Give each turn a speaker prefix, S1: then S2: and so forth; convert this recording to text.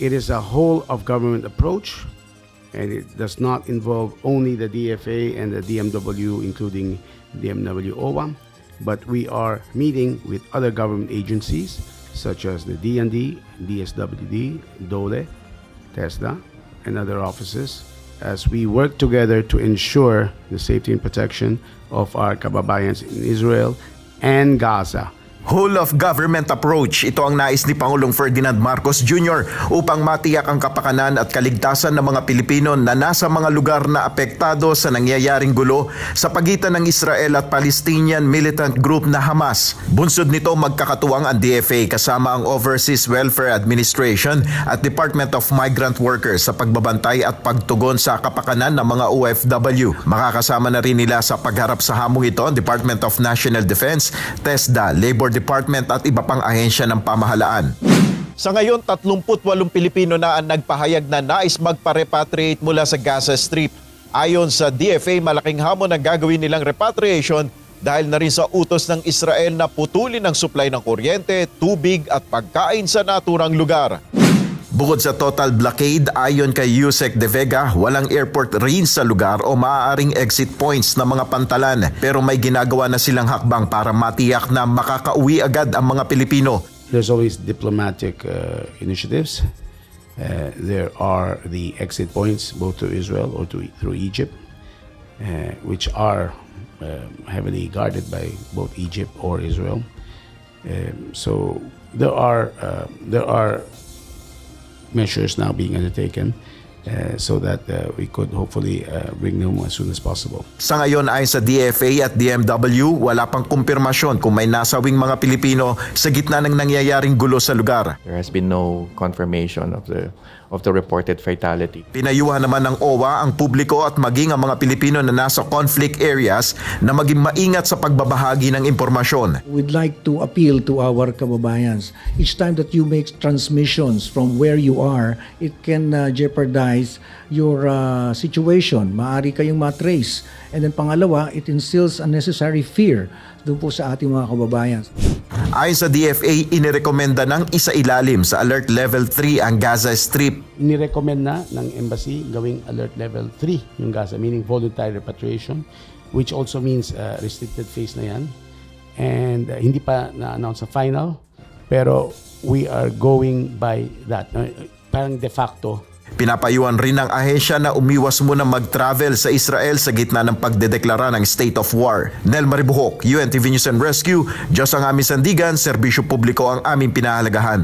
S1: It is a whole of government approach, and it does not involve only the DFA and the DMW, including DMW OWA, but we are meeting with other government agencies such as the DND, DSWD, DOLE, TESDA, and other offices as we work together to ensure the safety and protection of our kababayans in Israel and Gaza.
S2: Whole of government approach, ito ang nais ni Pangulong Ferdinand Marcos Jr. upang matiyak ang kapakanan at kaligtasan ng mga Pilipino na nasa mga lugar na apektado sa nangyayaring gulo sa pagitan ng Israel at Palestinian militant group na Hamas. Bunsod nito magkakatuwang ang DFA kasama ang Overseas Welfare Administration at Department of Migrant Workers sa pagbabantay at pagtugon sa kapakanan ng mga OFW. Makakasama na rin nila sa pagharap sa hamong ito ang Department of National Defense, TESDA, Labor Department at iba pang ahensya ng pamahalaan. Sa ngayon, 38 Pilipino na ang nagpahayag na nais magpa-repatriate mula sa Gaza Strip. Ayon sa DFA, malaking hamon ang gagawin nilang repatriation dahil na rin sa utos ng Israel na putulin ang supply ng kuryente, tubig at pagkain sa naturang lugar. Bukod sa total blockade, ayon kay Yusek De Vega, walang airport rin sa lugar o maaaring exit points ng mga pantalan. Pero may ginagawa na silang hakbang para matiyak na makakauwi agad ang mga Pilipino.
S1: There's always diplomatic initiatives. There are the exit points both to Israel or through Egypt, which are heavily guarded by both Egypt or Israel. So there are measures now being undertaken so that we could hopefully bring them as soon as possible. Sa ngayon ayon sa DFA at DMW, wala pang kumpirmasyon kung may nasawing mga Pilipino sa gitna ng nangyayaring gulo sa lugar.
S3: There has been no confirmation of the reported fatality.
S2: Pinayuhan naman ng OWA ang publiko at maging ang mga Pilipino na nasa conflict areas na maging maingat sa pagbabahagi ng impormasyon.
S4: We'd like to appeal to our kababayans. Each time that you make transmissions from where you are, it can jeopardize your situation. Maaari kayong matrace. And then pangalawa, it instills unnecessary fear doon po sa ating mga kababayan.
S2: Ayon sa DFA, inirekomenda ng isailalim sa Alert Level 3 ang Gaza Strip.
S1: Nirecommend na ng Embassy gawing Alert Level 3 yung Gaza, meaning voluntary repatriation, which also means restricted phase na yan. And hindi pa na-announce sa final, pero we are going by that. Parang de facto.
S2: Pinapayuhan rin ng ahensya na umiwas muna mag-travel sa Israel sa gitna ng pagdedeklara ng state of war. Nel Maribuhok, UNTV News and Rescue, Diyos ang aming sandigan, serbisyo publiko ang aming pinahalagahan.